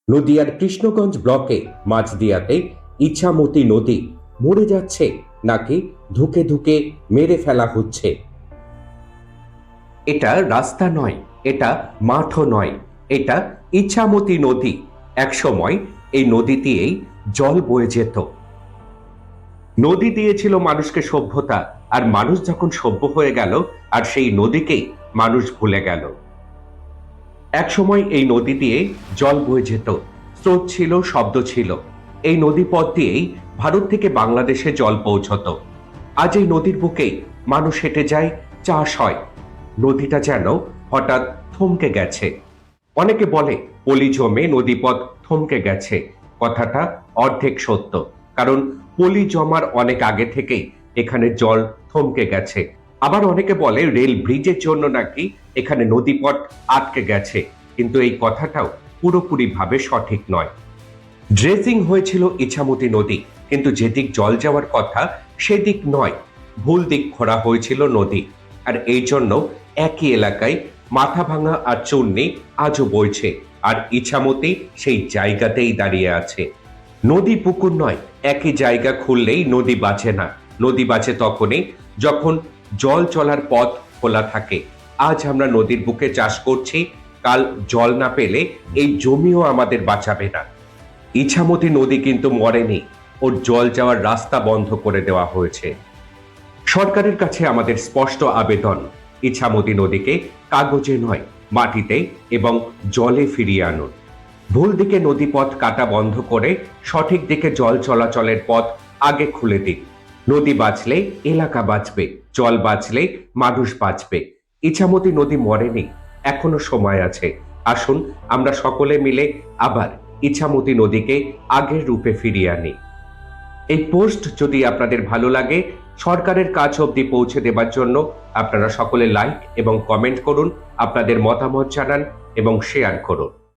নদিয়ার কৃষ্ণগঞ্জ ব্লকে মাঝদিয়াতে ইছামতি নদী মরে যাচ্ছে নাকি ধুকে ধুকে মেরে ফেলা হচ্ছে। এটা রাস্তা নয়, এটা মাঠও নয়, এটা ইছামতি নদী। একসময় এই নদী দিয়েই জল বয়ে যেত। নদী দিয়েছিল মানুষকে সভ্যতা, আর মানুষ যখন সভ্য হয়ে গেল আর সেই নদীকেই মানুষ ভুলে গেল। একসময় এই নদী দিয়ে জল বয়ে যেত, স্রোত ছিল, শব্দ ছিল। এই নদী পথ দিয়েই ভারত থেকে বাংলাদেশে জল পৌঁছত। আজ এই নদীর বুকেই মানুষ হেঁটে যায়, চাষ হয়। নদীটা যেন হঠাৎ থমকে গেছে। অনেকে বলে পলি জমে নদীপথ থমকে গেছে। কথাটা অর্ধেক সত্য, কারণ পলি জমার অনেক আগে থেকেই এখানে জল থমকে গেছে। আবার অনেকে বলে রেল ব্রিজের জন্য নাকি এখানে নদীপথ আটকে গেছে, কিন্তু এই কথাটাও পুরোপুরিভাবে সঠিক নয়। ড্রেজিং হয়েছিল ইছামতি নদী, কিন্তু যেদিক জল যাওয়ার কথা সেদিক নয়, ভুল দিক খোঁড়া হয়েছিল নদী। আর এই জন্য একই এলাকায় মাথা ভাঙা আর চূর্ণি আজও বইছে, আর ইছামতি সেই জায়গাতেই দাঁড়িয়ে আছে। নদী পুকুর নয়, একই জায়গা খুললেই নদী বাঁচে না। নদী বাঁচে তখনই যখন জল চলার পথ খোলা থাকে। আজ আমরা নদীর বুকে চাষ করছি, কাল জল না পেলে এই জমিও আমাদের বাঁচাবে না। ইছামতি নদী কিন্তু মরেনি, ওর জল যাওয়ার রাস্তা বন্ধ করে দেওয়া হয়েছে। সরকারের কাছে আমাদের স্পষ্ট আবেদন, ইছামতি নদীকে কাগজে নয়, মাটিতে এবং জলে ফিরিয়ে আনুন। ভুল দিকে নদীপথ কাটা বন্ধ করে সঠিক দিকে জল চলাচলের পথ আগে খুলে দিন। নদী বাঁচলে এলাকা বাঁচবে, জল বাঁচলে মানুষ বাঁচবে। ইছামতি নদী মরেনি, এখনো সময় আছে। আসুন আমরা সকলে মিলে আবার ইছামতি নদীকে আগের রূপে ফিরিয়ে আনি। এই পোস্ট যদি আপনাদের ভালো লাগে, সরকারের কাছ অবধি পৌঁছে দেবার জন্য আপনারা সকলে লাইক এবং কমেন্ট করুন, আপনাদের মতামত জানান এবং শেয়ার করুন।